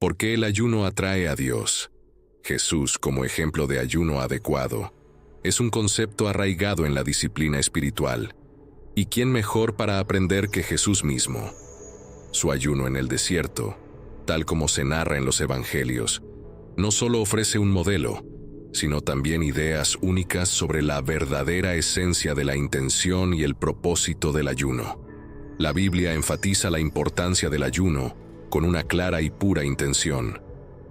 ¿Por qué el ayuno atrae a Dios? Jesús, como ejemplo de ayuno adecuado, es un concepto arraigado en la disciplina espiritual. ¿Y quién mejor para aprender que Jesús mismo? Su ayuno en el desierto, tal como se narra en los evangelios, no solo ofrece un modelo, sino también ideas únicas sobre la verdadera esencia de la intención y el propósito del ayuno. La Biblia enfatiza la importancia del ayuno con una clara y pura intención.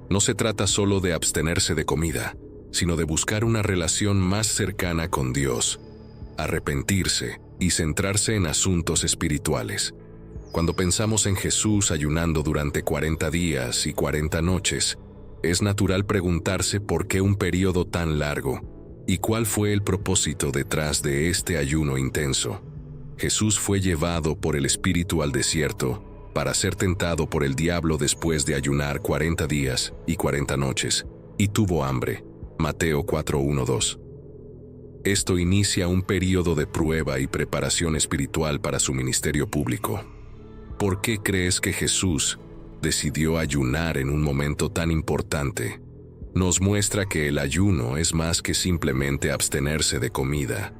No se trata solo de abstenerse de comida, sino de buscar una relación más cercana con Dios, arrepentirse y centrarse en asuntos espirituales. Cuando pensamos en Jesús ayunando durante 40 días y 40 noches, es natural preguntarse por qué un periodo tan largo y cuál fue el propósito detrás de este ayuno intenso. Jesús fue llevado por el Espíritu al desierto para ser tentado por el diablo después de ayunar 40 días y 40 noches, y tuvo hambre. Mateo 4:1-2. Esto inicia un periodo de prueba y preparación espiritual para su ministerio público. ¿Por qué crees que Jesús decidió ayunar en un momento tan importante? Nos muestra que el ayuno es más que simplemente abstenerse de comida.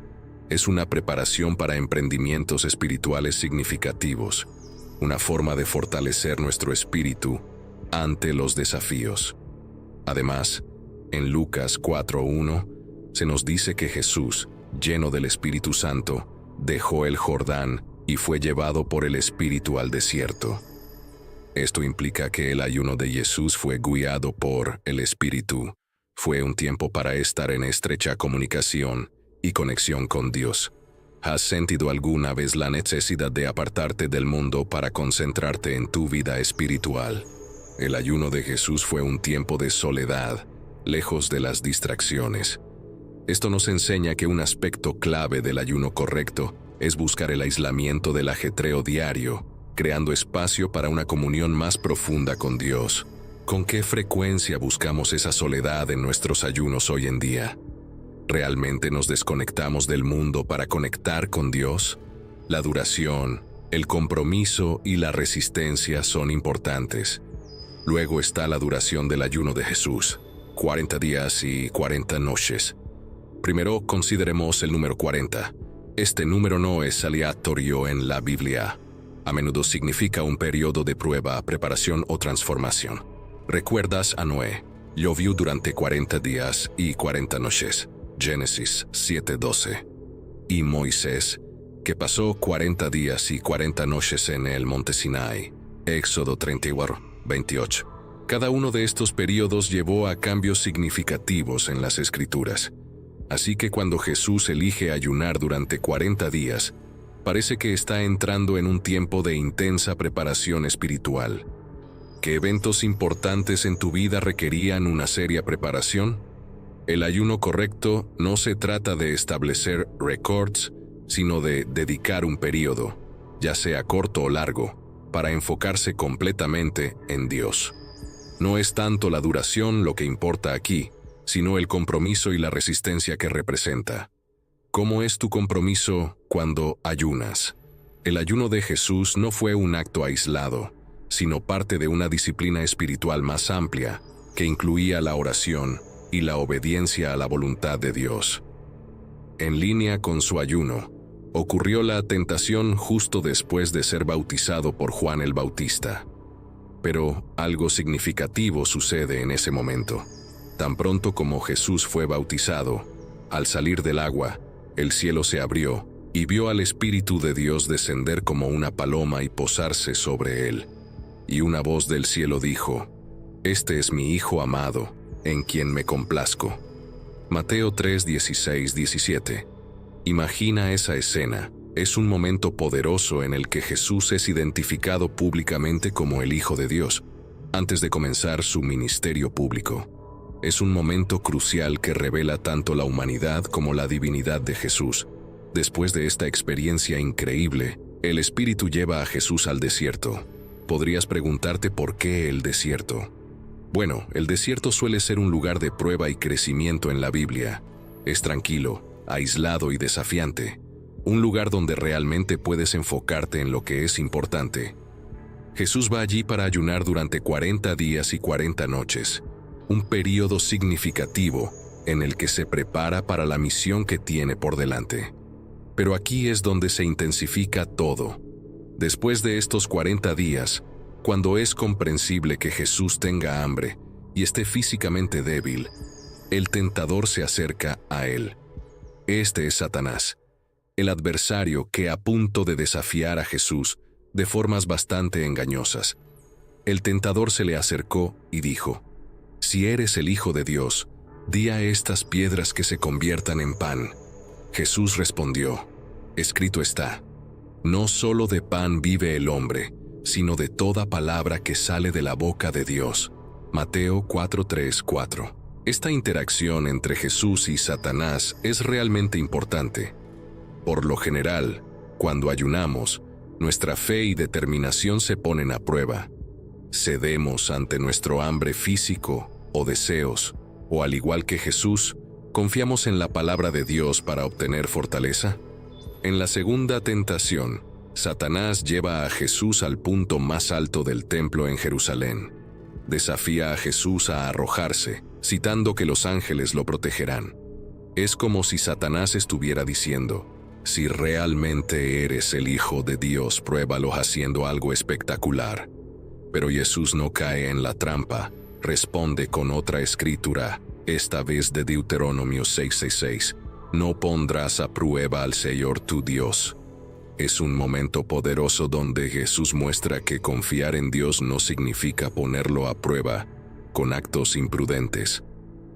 Es una preparación para emprendimientos espirituales significativos, una forma de fortalecer nuestro espíritu ante los desafíos. Además, en Lucas 4:1 se nos dice que Jesús, lleno del Espíritu Santo, dejó el Jordán y fue llevado por el Espíritu al desierto. Esto implica que el ayuno de Jesús fue guiado por el Espíritu. Fue un tiempo para estar en estrecha comunicación y conexión con Dios. ¿Has sentido alguna vez la necesidad de apartarte del mundo para concentrarte en tu vida espiritual? El ayuno de Jesús fue un tiempo de soledad, lejos de las distracciones. Esto nos enseña que un aspecto clave del ayuno correcto es buscar el aislamiento del ajetreo diario, creando espacio para una comunión más profunda con Dios. ¿Con qué frecuencia buscamos esa soledad en nuestros ayunos hoy en día? ¿Realmente nos desconectamos del mundo para conectar con Dios? La duración, el compromiso y la resistencia son importantes. Luego está la duración del ayuno de Jesús, 40 días y 40 noches. Primero consideremos el número 40. Este número no es aleatorio en la Biblia. A menudo significa un periodo de prueba, preparación o transformación. ¿Recuerdas a Noé? Llovió durante 40 días y 40 noches. Génesis 7:12. Y Moisés, que pasó 40 días y 40 noches en el monte Sinai. Éxodo 31:28. Cada uno de estos periodos llevó a cambios significativos en las Escrituras. Así que cuando Jesús elige ayunar durante 40 días, parece que está entrando en un tiempo de intensa preparación espiritual. ¿Qué eventos importantes en tu vida requerían una seria preparación? El ayuno correcto no se trata de establecer récords, sino de dedicar un periodo, ya sea corto o largo, para enfocarse completamente en Dios. No es tanto la duración lo que importa aquí, sino el compromiso y la resistencia que representa. ¿Cómo es tu compromiso cuando ayunas? El ayuno de Jesús no fue un acto aislado, sino parte de una disciplina espiritual más amplia, que incluía la oración y la obediencia a la voluntad de Dios. En línea con su ayuno, ocurrió la tentación justo después de ser bautizado por Juan el Bautista. Pero algo significativo sucede en ese momento. Tan pronto como Jesús fue bautizado, al salir del agua, el cielo se abrió y vio al Espíritu de Dios descender como una paloma y posarse sobre él. Y una voz del cielo dijo: «Este es mi Hijo amado, en quien me complazco». Mateo 3:16-17. Imagina esa escena. Es un momento poderoso en el que Jesús es identificado públicamente como el Hijo de Dios, antes de comenzar su ministerio público. Es un momento crucial que revela tanto la humanidad como la divinidad de Jesús. Después de esta experiencia increíble, el Espíritu lleva a Jesús al desierto. Podrías preguntarte por qué el desierto. Bueno, el desierto suele ser un lugar de prueba y crecimiento en la Biblia. Es tranquilo, aislado y desafiante. Un lugar donde realmente puedes enfocarte en lo que es importante. Jesús va allí para ayunar durante 40 días y 40 noches, un período significativo en el que se prepara para la misión que tiene por delante. Pero aquí es donde se intensifica todo. Después de estos 40 días, cuando es comprensible que Jesús tenga hambre y esté físicamente débil, el tentador se acerca a él. Este es Satanás, el adversario que a punto de desafiar a Jesús de formas bastante engañosas. El tentador se le acercó y dijo: «Si eres el Hijo de Dios, di a estas piedras que se conviertan en pan». Jesús respondió: «Escrito está, no solo de pan vive el hombre, sino de toda palabra que sale de la boca de Dios». Mateo 4:3-4. Esta interacción entre Jesús y Satanás es realmente importante. Por lo general, cuando ayunamos, nuestra fe y determinación se ponen a prueba. Cedemos ante nuestro hambre físico o deseos, o al igual que Jesús, ¿confiamos en la palabra de Dios para obtener fortaleza? En la segunda tentación, Satanás lleva a Jesús al punto más alto del templo en Jerusalén. Desafía a Jesús a arrojarse, citando que los ángeles lo protegerán. Es como si Satanás estuviera diciendo: «Si realmente eres el Hijo de Dios, pruébalo haciendo algo espectacular». Pero Jesús no cae en la trampa, responde con otra escritura, esta vez de Deuteronomio 6:6: «No pondrás a prueba al Señor tu Dios». Es un momento poderoso donde Jesús muestra que confiar en Dios no significa ponerlo a prueba con actos imprudentes.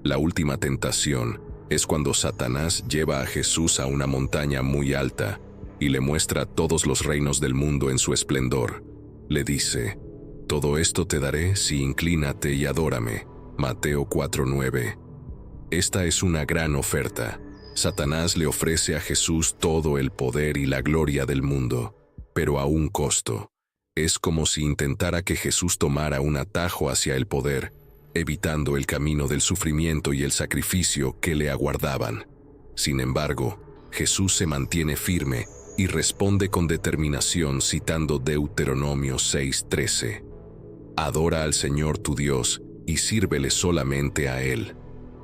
La última tentación es cuando Satanás lleva a Jesús a una montaña muy alta y le muestra todos los reinos del mundo en su esplendor. Le dice: «Todo esto te daré si inclínate y adórame». Mateo 4:9. Esta es una gran oferta. Satanás le ofrece a Jesús todo el poder y la gloria del mundo, pero a un costo. Es como si intentara que Jesús tomara un atajo hacia el poder, evitando el camino del sufrimiento y el sacrificio que le aguardaban. Sin embargo, Jesús se mantiene firme y responde con determinación citando Deuteronomio 6:13. «Adora al Señor tu Dios y sírvele solamente a Él».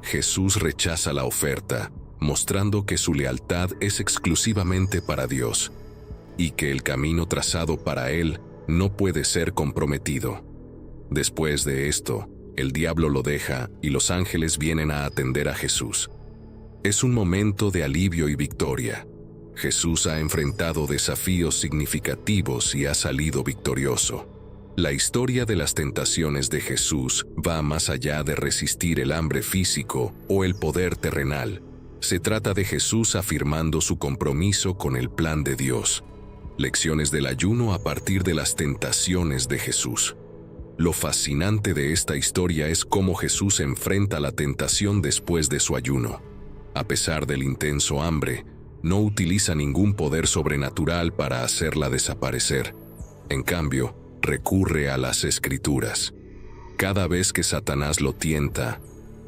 Jesús rechaza la oferta, mostrando que su lealtad es exclusivamente para Dios, y que el camino trazado para Él no puede ser comprometido. Después de esto, el diablo lo deja y los ángeles vienen a atender a Jesús. Es un momento de alivio y victoria. Jesús ha enfrentado desafíos significativos y ha salido victorioso. La historia de las tentaciones de Jesús va más allá de resistir el hambre físico o el poder terrenal. Se trata de Jesús afirmando su compromiso con el plan de Dios. Lecciones del ayuno a partir de las tentaciones de Jesús. Lo fascinante de esta historia es cómo Jesús enfrenta la tentación después de su ayuno. A pesar del intenso hambre, no utiliza ningún poder sobrenatural para hacerla desaparecer. En cambio, recurre a las Escrituras. Cada vez que Satanás lo tienta,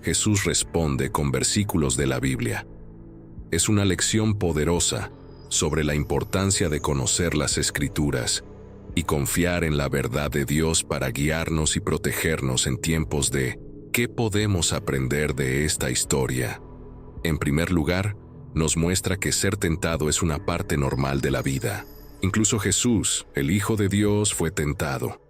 Jesús responde con versículos de la Biblia. Es una lección poderosa sobre la importancia de conocer las Escrituras y confiar en la verdad de Dios para guiarnos y protegernos en tiempos de ¿qué podemos aprender de esta historia? En primer lugar, nos muestra que ser tentado es una parte normal de la vida. Incluso Jesús, el Hijo de Dios, fue tentado.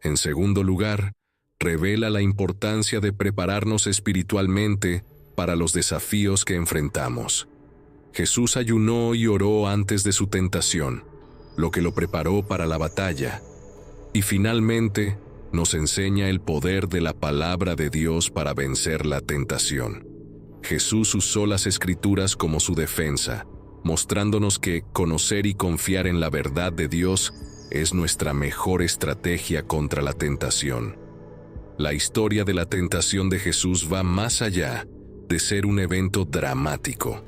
En segundo lugar, revela la importancia de prepararnos espiritualmente para los desafíos que enfrentamos. Jesús ayunó y oró antes de su tentación, lo que lo preparó para la batalla. Y finalmente, nos enseña el poder de la palabra de Dios para vencer la tentación. Jesús usó las Escrituras como su defensa, mostrándonos que conocer y confiar en la verdad de Dios es nuestra mejor estrategia contra la tentación. La historia de la tentación de Jesús va más allá de ser un evento dramático.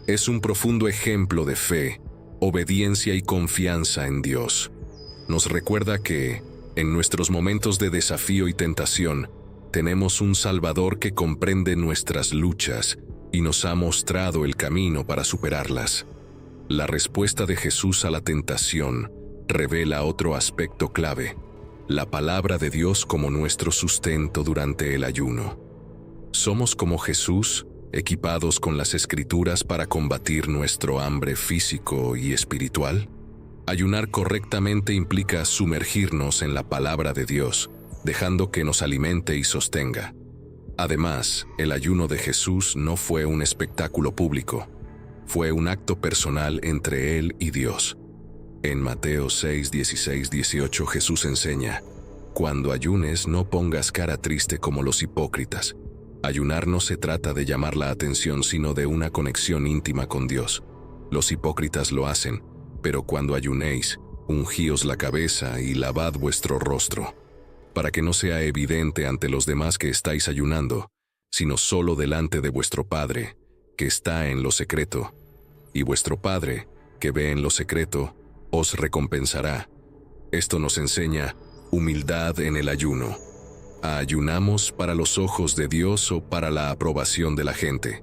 Es un profundo ejemplo de fe, obediencia y confianza en Dios. Nos recuerda que, en nuestros momentos de desafío y tentación, tenemos un Salvador que comprende nuestras luchas y nos ha mostrado el camino para superarlas. La respuesta de Jesús a la tentación revela otro aspecto clave. la palabra de Dios como nuestro sustento durante el ayuno. Somos como Jesús, equipados con las Escrituras para combatir nuestro hambre físico y espiritual. Ayunar correctamente implica sumergirnos en la palabra de Dios, dejando que nos alimente y sostenga. Además, el ayuno de Jesús no fue un espectáculo público, fue un acto personal entre Él y Dios. En Mateo 6, 16, 18 Jesús enseña: cuando ayunes no pongas cara triste como los hipócritas. Ayunar no se trata de llamar la atención, sino de una conexión íntima con Dios. Los hipócritas lo hacen, pero cuando ayunéis, ungíos la cabeza y lavad vuestro rostro, para que no sea evidente ante los demás que estáis ayunando, sino solo delante de vuestro Padre, que está en lo secreto. Y vuestro Padre, que ve en lo secreto, os recompensará. Esto nos enseña humildad en el ayuno. ¿Ayunamos para los ojos de Dios o para la aprobación de la gente?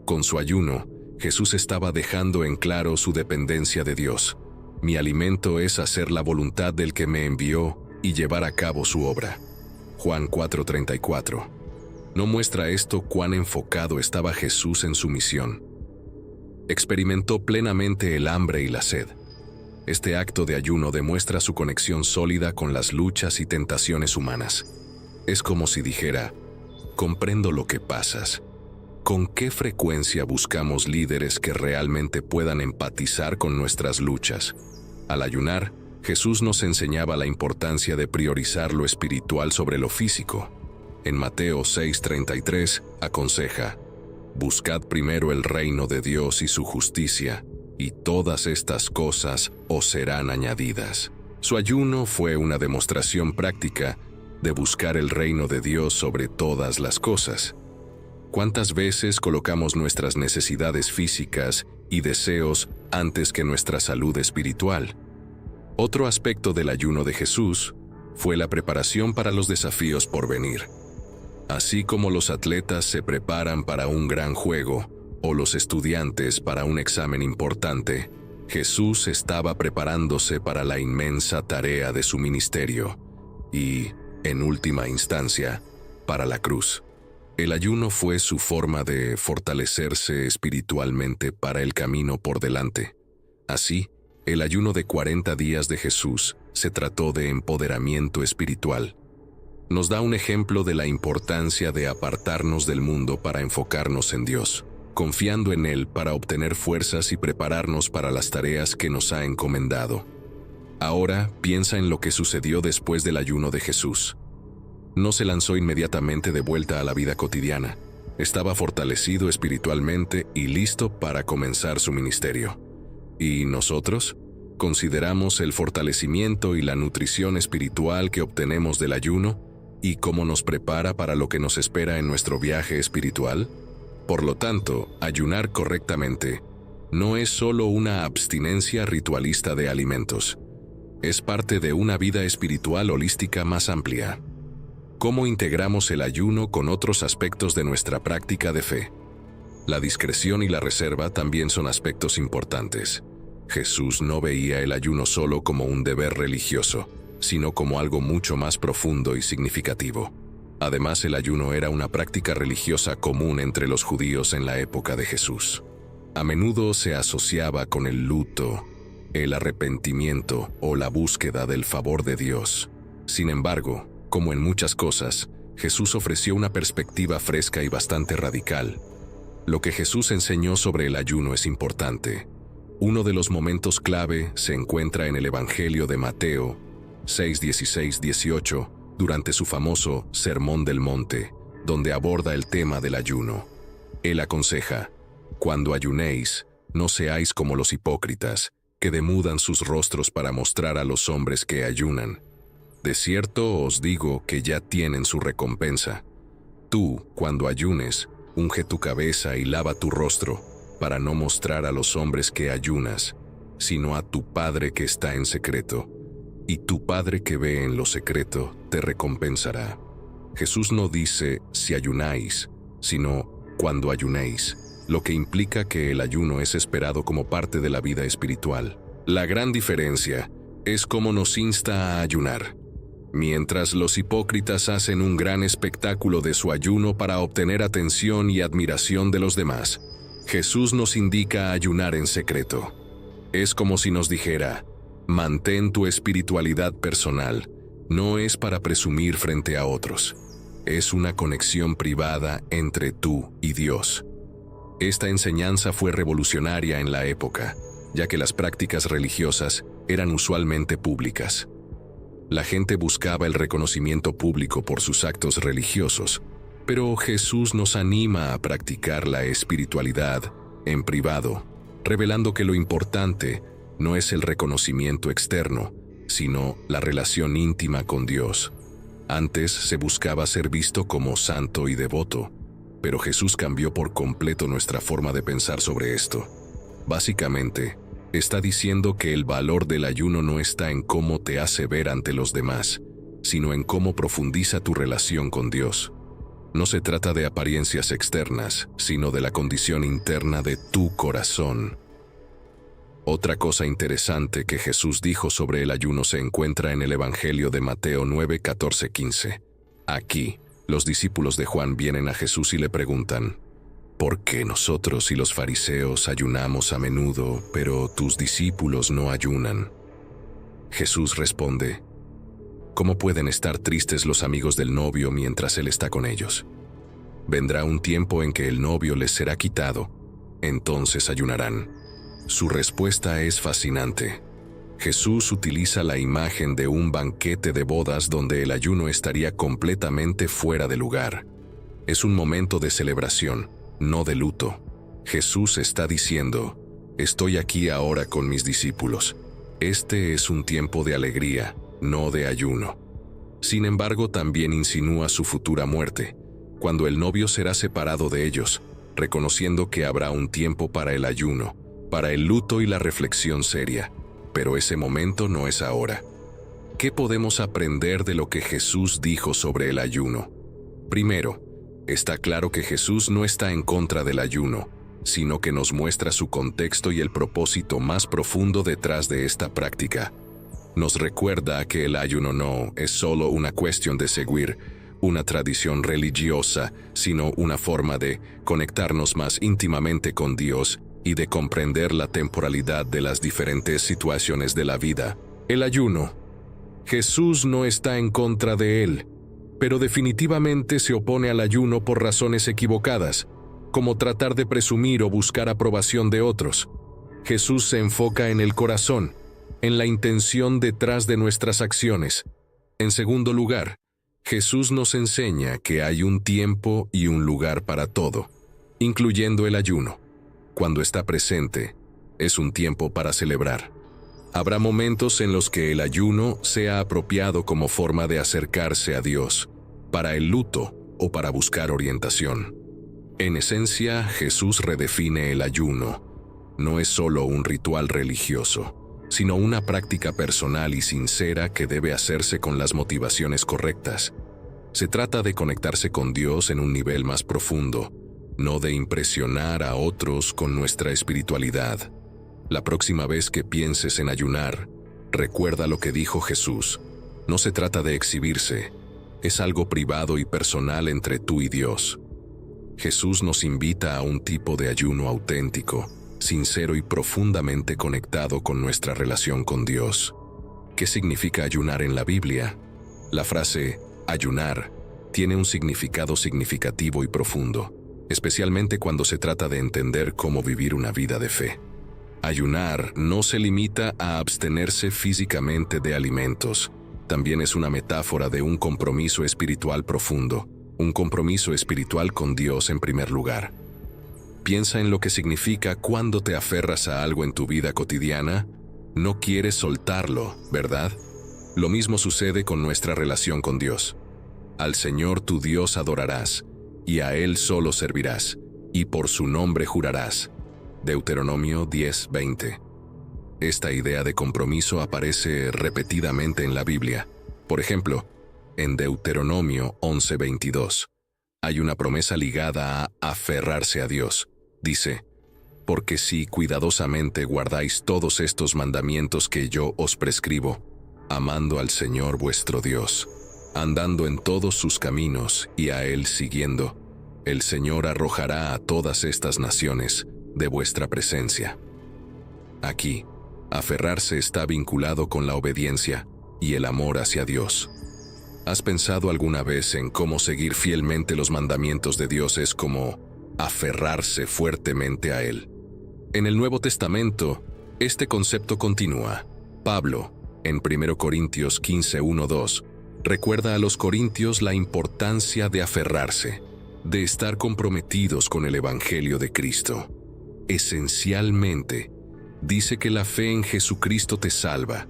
Con su ayuno, Jesús estaba dejando en claro su dependencia de Dios. Mi alimento es hacer la voluntad del que me envió y llevar a cabo su obra. Juan 4:34. ¿No muestra esto cuán enfocado estaba Jesús en su misión? Experimentó plenamente el hambre y la sed. Este acto de ayuno demuestra su conexión sólida con las luchas y tentaciones humanas. Es como si dijera: comprendo lo que pasas. ¿Con qué frecuencia buscamos líderes que realmente puedan empatizar con nuestras luchas? Al ayunar, Jesús nos enseñaba la importancia de priorizar lo espiritual sobre lo físico. En Mateo 6:33 aconseja: buscad primero el reino de Dios y su justicia, y todas estas cosas os serán añadidas. Su ayuno fue una demostración práctica de buscar el reino de Dios sobre todas las cosas. ¿Cuántas veces colocamos nuestras necesidades físicas y deseos antes que nuestra salud espiritual? Otro aspecto del ayuno de Jesús fue la preparación para los desafíos por venir. Así como los atletas se preparan para un gran juego o los estudiantes para un examen importante, Jesús estaba preparándose para la inmensa tarea de su ministerio y, en última instancia, para la cruz. El ayuno fue su forma de fortalecerse espiritualmente para el camino por delante. Así, el ayuno de 40 días de Jesús se trató de empoderamiento espiritual. Nos da un ejemplo de la importancia de apartarnos del mundo para enfocarnos en Dios, confiando en Él para obtener fuerzas y prepararnos para las tareas que nos ha encomendado. Ahora piensa en lo que sucedió después del ayuno de Jesús. No se lanzó inmediatamente de vuelta a la vida cotidiana. Estaba fortalecido espiritualmente y listo para comenzar su ministerio. ¿Y nosotros? ¿Consideramos el fortalecimiento y la nutrición espiritual que obtenemos del ayuno y cómo nos prepara para lo que nos espera en nuestro viaje espiritual? Por lo tanto, ayunar correctamente no es solo una abstinencia ritualista de alimentos. Es parte de una vida espiritual holística más amplia. ¿Cómo integramos el ayuno con otros aspectos de nuestra práctica de fe? La discreción y la reserva también son aspectos importantes. Jesús no veía el ayuno solo como un deber religioso, sino como algo mucho más profundo y significativo. Además, el ayuno era una práctica religiosa común entre los judíos en la época de Jesús. A menudo se asociaba con el luto, el arrepentimiento o la búsqueda del favor de Dios. Sin embargo, como en muchas cosas, Jesús ofreció una perspectiva fresca y bastante radical. Lo que Jesús enseñó sobre el ayuno es importante. Uno de los momentos clave se encuentra en el Evangelio de Mateo 6, 16, 18, durante su famoso Sermón del Monte, donde aborda el tema del ayuno. Él aconseja: cuando ayunéis, no seáis como los hipócritas, que demudan sus rostros para mostrar a los hombres que ayunan. De cierto os digo que ya tienen su recompensa. Tú, cuando ayunes, unge tu cabeza y lava tu rostro, para no mostrar a los hombres que ayunas, sino a tu Padre que está en secreto, y tu Padre que ve en lo secreto te recompensará. Jesús no dice si ayunáis, sino cuando ayunéis, lo que implica que el ayuno es esperado como parte de la vida espiritual. La gran diferencia es cómo nos insta a ayunar. mientras los hipócritas hacen un gran espectáculo de su ayuno para obtener atención y admiración de los demás. Jesús nos indica ayunar en secreto. Es como si nos dijera: mantén tu espiritualidad personal, no es para presumir frente a otros. Es una conexión privada entre tú y Dios. Esta enseñanza fue revolucionaria en la época, ya que las prácticas religiosas eran usualmente públicas. La gente buscaba el reconocimiento público por sus actos religiosos, pero Jesús nos anima a practicar la espiritualidad en privado, revelando que lo importante no es el reconocimiento externo, sino la relación íntima con Dios. Antes se buscaba ser visto como santo y devoto, pero Jesús cambió por completo nuestra forma de pensar sobre esto. Básicamente, está diciendo que el valor del ayuno no está en cómo te hace ver ante los demás, sino en cómo profundiza tu relación con Dios. No se trata de apariencias externas, sino de la condición interna de tu corazón. Otra cosa interesante que Jesús dijo sobre el ayuno se encuentra en el Evangelio de Mateo 9, 14, 15. Aquí, los discípulos de Juan vienen a Jesús y le preguntan: ¿por qué nosotros y los fariseos ayunamos a menudo, pero tus discípulos no ayunan? Jesús responde: ¿cómo pueden estar tristes los amigos del novio mientras él está con ellos? Vendrá un tiempo en que el novio les será quitado, entonces ayunarán. Su respuesta es fascinante. Jesús utiliza la imagen de un banquete de bodas donde el ayuno estaría completamente fuera de lugar. Es un momento de celebración, no de luto. Jesús está diciendo: estoy aquí ahora con mis discípulos. Este es un tiempo de alegría, no de ayuno. Sin embargo, también insinúa su futura muerte, cuando el novio será separado de ellos, reconociendo que habrá un tiempo para el ayuno, para el luto y la reflexión seria. Pero ese momento no es ahora. ¿Qué podemos aprender de lo que Jesús dijo sobre el ayuno? Primero, está claro que Jesús no está en contra del ayuno, sino que nos muestra su contexto y el propósito más profundo detrás de esta práctica. Nos recuerda que el ayuno no es solo una cuestión de seguir una tradición religiosa, sino una forma de conectarnos más íntimamente con Dios y de comprender la temporalidad de las diferentes situaciones de la vida. El ayuno. Jesús no está en contra de él, pero definitivamente se opone al ayuno por razones equivocadas, como tratar de presumir o buscar aprobación de otros. Jesús se enfoca en el corazón, en la intención detrás de nuestras acciones. En segundo lugar, Jesús nos enseña que hay un tiempo y un lugar para todo, incluyendo el ayuno. Cuando está presente, es un tiempo para celebrar. Habrá momentos en los que el ayuno sea apropiado como forma de acercarse a Dios, para el luto o para buscar orientación. En esencia, Jesús redefine el ayuno. No es solo un ritual religioso, sino una práctica personal y sincera que debe hacerse con las motivaciones correctas. Se trata de conectarse con Dios en un nivel más profundo, no de impresionar a otros con nuestra espiritualidad. La próxima vez que pienses en ayunar, recuerda lo que dijo Jesús. No se trata de exhibirse, es algo privado y personal entre tú y Dios. Jesús nos invita a un tipo de ayuno auténtico, sincero y profundamente conectado con nuestra relación con Dios. ¿Qué significa ayunar en la Biblia? La frase ayunar tiene un significado significativo y profundo, especialmente cuando se trata de entender cómo vivir una vida de fe. Ayunar no se limita a abstenerse físicamente de alimentos, también es una metáfora de un compromiso espiritual profundo, un compromiso espiritual con Dios en primer lugar. Piensa en lo que significa cuando te aferras a algo en tu vida cotidiana, no quieres soltarlo, ¿verdad? Lo mismo sucede con nuestra relación con Dios. Al Señor tu Dios adorarás, y a Él solo servirás, y por su nombre jurarás. Deuteronomio 10:20. Esta idea de compromiso aparece repetidamente en la Biblia. Por ejemplo, en Deuteronomio 11:22, hay una promesa ligada a aferrarse a Dios. Dice: porque si cuidadosamente guardáis todos estos mandamientos que yo os prescribo, amando al Señor vuestro Dios, andando en todos sus caminos y a Él siguiendo, el Señor arrojará a todas estas naciones de vuestra presencia. Aquí, aferrarse está vinculado con la obediencia y el amor hacia Dios. ¿Has pensado alguna vez en cómo seguir fielmente los mandamientos de Dios es como aferrarse fuertemente a Él? En el Nuevo Testamento, este concepto continúa. Pablo, en 1 Corintios 15:1-2, recuerda a los corintios la importancia de aferrarse, de estar comprometidos con el Evangelio de Cristo. Esencialmente, dice que la fe en Jesucristo te salva,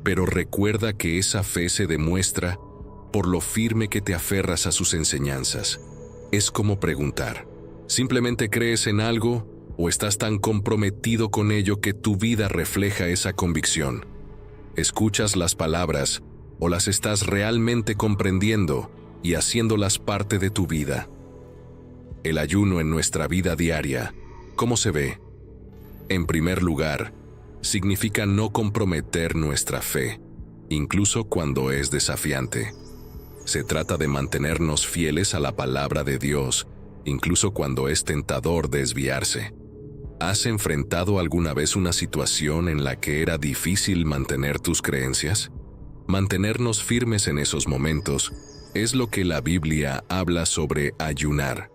pero recuerda que esa fe se demuestra por lo firme que te aferras a sus enseñanzas. Es como preguntar, ¿simplemente crees en algo o estás tan comprometido con ello que tu vida refleja esa convicción? ¿Escuchas las palabras o las estás realmente comprendiendo y haciéndolas parte de tu vida? El ayuno en nuestra vida diaria, ¿cómo se ve? En primer lugar, significa no comprometer nuestra fe, incluso cuando es desafiante. Se trata de mantenernos fieles a la palabra de Dios, incluso cuando es tentador desviarse. ¿Has enfrentado alguna vez una situación en la que era difícil mantener tus creencias? Mantenernos firmes en esos momentos es lo que la Biblia habla sobre ayunar.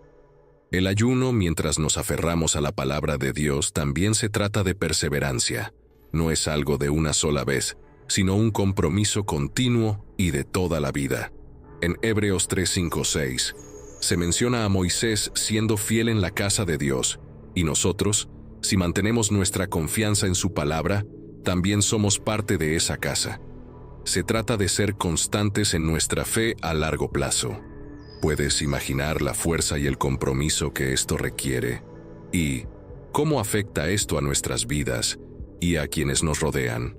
El ayuno, mientras nos aferramos a la palabra de Dios, también se trata de perseverancia. No es algo de una sola vez, sino un compromiso continuo y de toda la vida. En Hebreos 3:5-6, se menciona a Moisés siendo fiel en la casa de Dios, y nosotros, si mantenemos nuestra confianza en su palabra, también somos parte de esa casa. Se trata de ser constantes en nuestra fe a largo plazo. ¿Puedes imaginar la fuerza y el compromiso que esto requiere? ¿Y cómo afecta esto a nuestras vidas y a quienes nos rodean?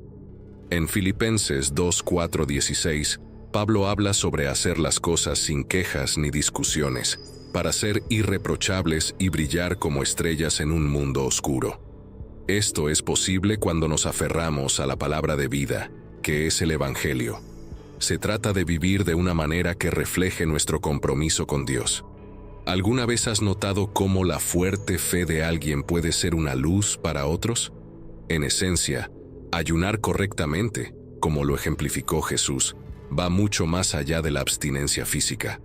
En Filipenses 2:4-16, Pablo habla sobre hacer las cosas sin quejas ni discusiones, para ser irreprochables y brillar como estrellas en un mundo oscuro. Esto es posible cuando nos aferramos a la palabra de vida, que es el Evangelio. Se trata de vivir de una manera que refleje nuestro compromiso con Dios. ¿Alguna vez has notado cómo la fuerte fe de alguien puede ser una luz para otros? En esencia, ayunar correctamente, como lo ejemplificó Jesús, va mucho más allá de la abstinencia física.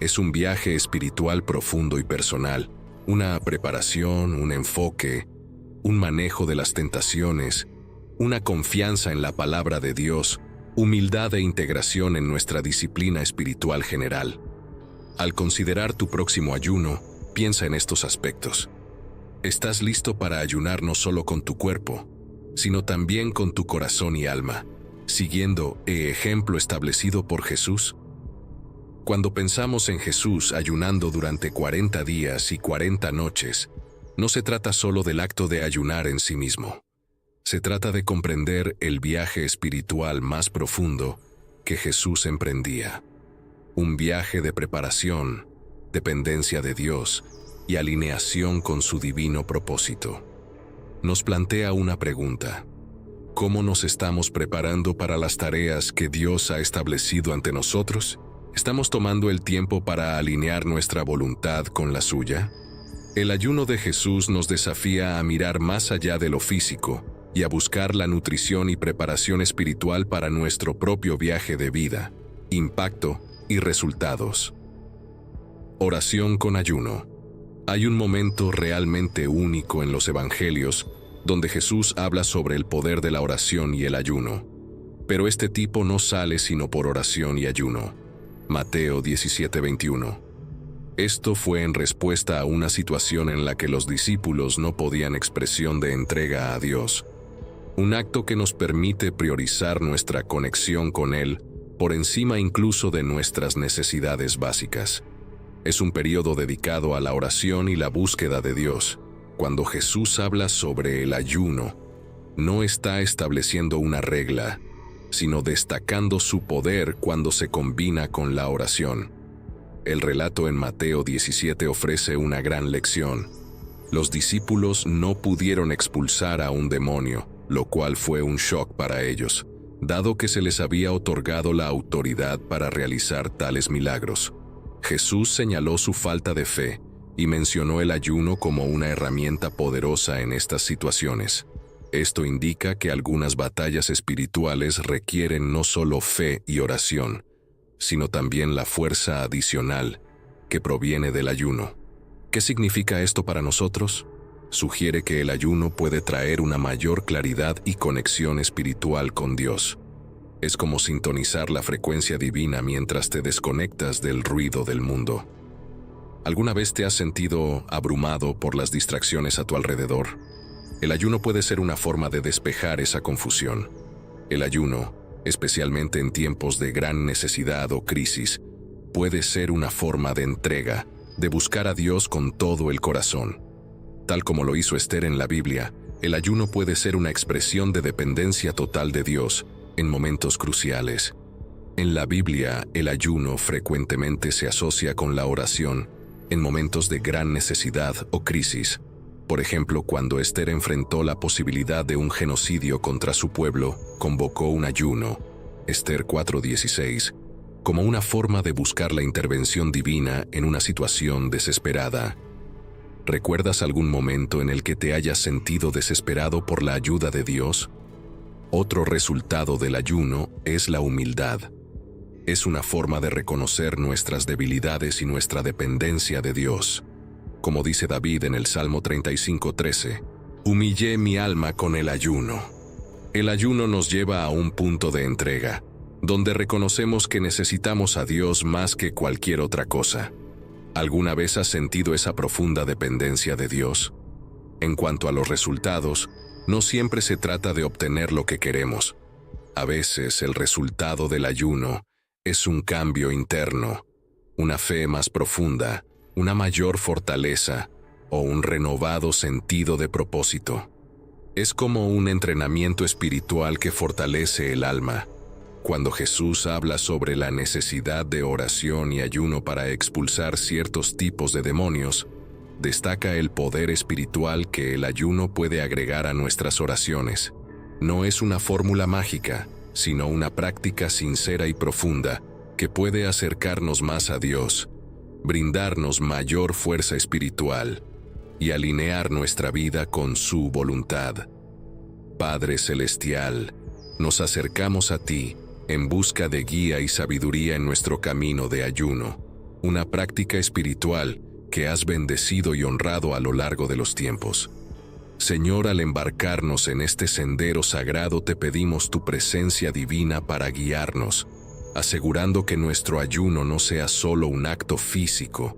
Es un viaje espiritual profundo y personal, una preparación, un enfoque, un manejo de las tentaciones, una confianza en la palabra de Dios, humildad e integración en nuestra disciplina espiritual general. Al considerar tu próximo ayuno, piensa en estos aspectos. ¿Estás listo para ayunar no solo con tu cuerpo, sino también con tu corazón y alma, siguiendo el ejemplo establecido por Jesús? Cuando pensamos en Jesús ayunando durante 40 días y 40 noches, no se trata solo del acto de ayunar en sí mismo. Se trata de comprender el viaje espiritual más profundo que Jesús emprendía. Un viaje de preparación, dependencia de Dios y alineación con su divino propósito. Nos plantea una pregunta: ¿cómo nos estamos preparando para las tareas que Dios ha establecido ante nosotros? ¿Estamos tomando el tiempo para alinear nuestra voluntad con la suya? El ayuno de Jesús nos desafía a mirar más allá de lo físico y a buscar la nutrición y preparación espiritual para nuestro propio viaje de vida, impacto y resultados. Oración con ayuno. Hay un momento realmente único en los Evangelios donde Jesús habla sobre el poder de la oración y el ayuno, pero este tipo no sale sino por oración y ayuno. Mateo 17:21. Esto fue en respuesta a una situación en la que los discípulos no podían expresión de entrega a Dios, un acto que nos permite priorizar nuestra conexión con Él por encima incluso de nuestras necesidades básicas. Es un periodo dedicado a la oración y la búsqueda de Dios. Cuando Jesús habla sobre el ayuno, no está estableciendo una regla, sino destacando su poder cuando se combina con la oración. El relato en Mateo 17 ofrece una gran lección. Los discípulos no pudieron expulsar a un demonio, lo cual fue un shock para ellos, dado que se les había otorgado la autoridad para realizar tales milagros. Jesús señaló su falta de fe y mencionó el ayuno como una herramienta poderosa en estas situaciones. Esto indica que algunas batallas espirituales requieren no solo fe y oración, sino también la fuerza adicional que proviene del ayuno. ¿Qué significa esto para nosotros? Sugiere que el ayuno puede traer una mayor claridad y conexión espiritual con Dios. Es como sintonizar la frecuencia divina mientras te desconectas del ruido del mundo. ¿Alguna vez te has sentido abrumado por las distracciones a tu alrededor? El ayuno puede ser una forma de despejar esa confusión. El ayuno, especialmente en tiempos de gran necesidad o crisis, puede ser una forma de entrega, de buscar a Dios con todo el corazón. Tal como lo hizo Esther en la Biblia, el ayuno puede ser una expresión de dependencia total de Dios en momentos cruciales. En la Biblia, el ayuno frecuentemente se asocia con la oración en momentos de gran necesidad o crisis. Por ejemplo, cuando Esther enfrentó la posibilidad de un genocidio contra su pueblo, convocó un ayuno, Esther 4:16, como una forma de buscar la intervención divina en una situación desesperada. ¿Recuerdas algún momento en el que te hayas sentido desesperado por la ayuda de Dios? Otro resultado del ayuno es la humildad. Es una forma de reconocer nuestras debilidades y nuestra dependencia de Dios. Como dice David en el Salmo 35:13, «Humillé mi alma con el ayuno». El ayuno nos lleva a un punto de entrega, donde reconocemos que necesitamos a Dios más que cualquier otra cosa. ¿Alguna vez has sentido esa profunda dependencia de Dios? En cuanto a los resultados, no siempre se trata de obtener lo que queremos. A veces el resultado del ayuno es un cambio interno, una fe más profunda, una mayor fortaleza o un renovado sentido de propósito. Es como un entrenamiento espiritual que fortalece el alma. Cuando Jesús habla sobre la necesidad de oración y ayuno para expulsar ciertos tipos de demonios, destaca el poder espiritual que el ayuno puede agregar a nuestras oraciones. No es una fórmula mágica, sino una práctica sincera y profunda que puede acercarnos más a Dios, brindarnos mayor fuerza espiritual y alinear nuestra vida con su voluntad. Padre Celestial, nos acercamos a ti en busca de guía y sabiduría en nuestro camino de ayuno, una práctica espiritual que has bendecido y honrado a lo largo de los tiempos. Señor, al embarcarnos en este sendero sagrado te pedimos tu presencia divina para guiarnos, asegurando que nuestro ayuno no sea solo un acto físico,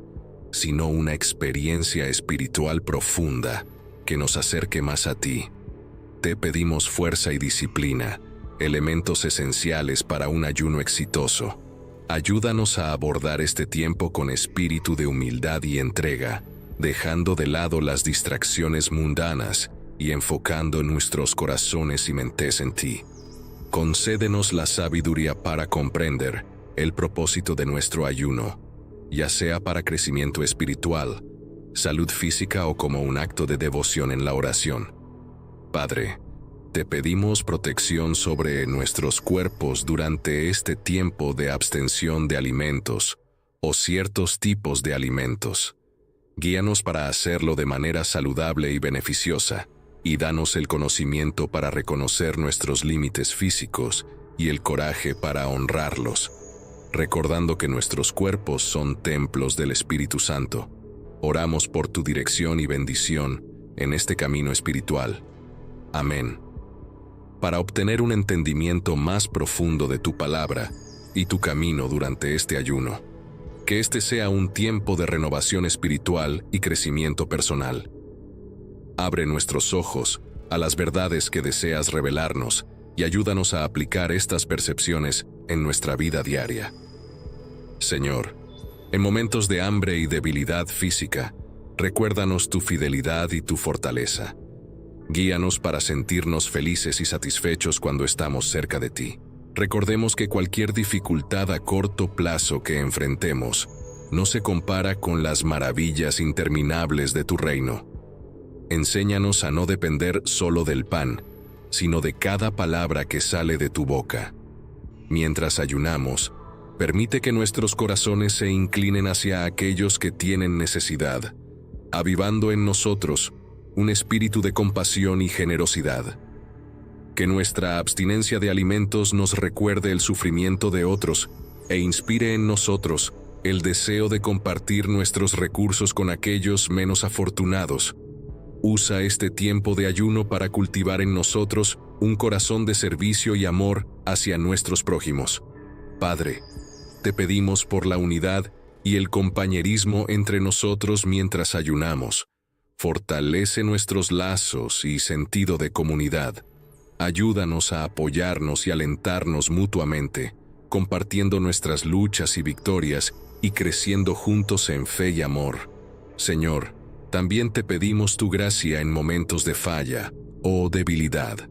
sino una experiencia espiritual profunda que nos acerque más a ti. Te pedimos fuerza y disciplina, elementos esenciales para un ayuno exitoso. Ayúdanos a abordar este tiempo con espíritu de humildad y entrega, dejando de lado las distracciones mundanas y enfocando nuestros corazones y mentes en ti. Concédenos la sabiduría para comprender el propósito de nuestro ayuno, ya sea para crecimiento espiritual, salud física o como un acto de devoción en la oración. Padre, te pedimos protección sobre nuestros cuerpos durante este tiempo de abstención de alimentos o ciertos tipos de alimentos. Guíanos para hacerlo de manera saludable y beneficiosa, y danos el conocimiento para reconocer nuestros límites físicos y el coraje para honrarlos, recordando que nuestros cuerpos son templos del Espíritu Santo. Oramos por tu dirección y bendición en este camino espiritual. Amén. Para obtener un entendimiento más profundo de tu palabra y tu camino durante este ayuno, que este sea un tiempo de renovación espiritual y crecimiento personal. Abre nuestros ojos a las verdades que deseas revelarnos y ayúdanos a aplicar estas percepciones en nuestra vida diaria. Señor, en momentos de hambre y debilidad física, recuérdanos tu fidelidad y tu fortaleza. Guíanos para sentirnos felices y satisfechos cuando estamos cerca de ti. Recordemos que cualquier dificultad a corto plazo que enfrentemos no se compara con las maravillas interminables de tu reino. Enséñanos a no depender solo del pan, sino de cada palabra que sale de tu boca. Mientras ayunamos, permite que nuestros corazones se inclinen hacia aquellos que tienen necesidad, avivando en nosotros un espíritu de compasión y generosidad. Que nuestra abstinencia de alimentos nos recuerde el sufrimiento de otros e inspire en nosotros el deseo de compartir nuestros recursos con aquellos menos afortunados. Usa este tiempo de ayuno para cultivar en nosotros un corazón de servicio y amor hacia nuestros prójimos. Padre, te pedimos por la unidad y el compañerismo entre nosotros mientras ayunamos. Fortalece nuestros lazos y sentido de comunidad. Ayúdanos a apoyarnos y alentarnos mutuamente, compartiendo nuestras luchas y victorias y creciendo juntos en fe y amor. Señor, también te pedimos tu gracia en momentos de falla o debilidad.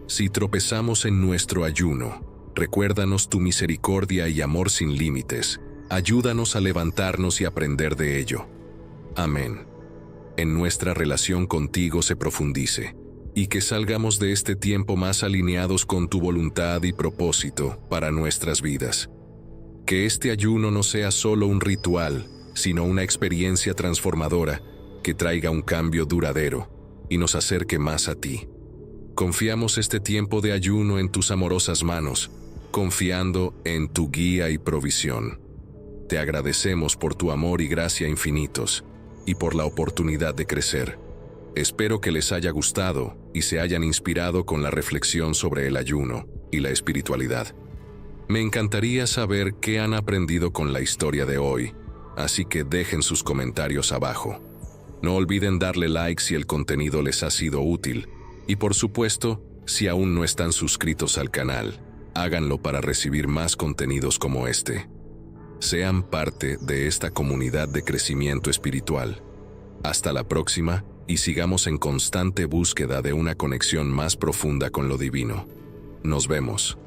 Si tropezamos en nuestro ayuno, recuérdanos tu misericordia y amor sin límites. Ayúdanos a levantarnos y aprender de ello. Amén. En nuestra relación contigo se profundice, y que salgamos de este tiempo más alineados con tu voluntad y propósito para nuestras vidas. Que este ayuno no sea solo un ritual, sino una experiencia transformadora que traiga un cambio duradero y nos acerque más a ti. Confiamos este tiempo de ayuno en tus amorosas manos, confiando en tu guía y provisión. Te agradecemos por tu amor y gracia infinitos y por la oportunidad de crecer. Espero que les haya gustado y se hayan inspirado con la reflexión sobre el ayuno y la espiritualidad. Me encantaría saber qué han aprendido con la historia de hoy, así que dejen sus comentarios abajo. No olviden darle like si el contenido les ha sido útil y, por supuesto, si aún no están suscritos al canal, háganlo para recibir más contenidos como este. Sean parte de esta comunidad de crecimiento espiritual. Hasta la próxima y sigamos en constante búsqueda de una conexión más profunda con lo divino. Nos vemos.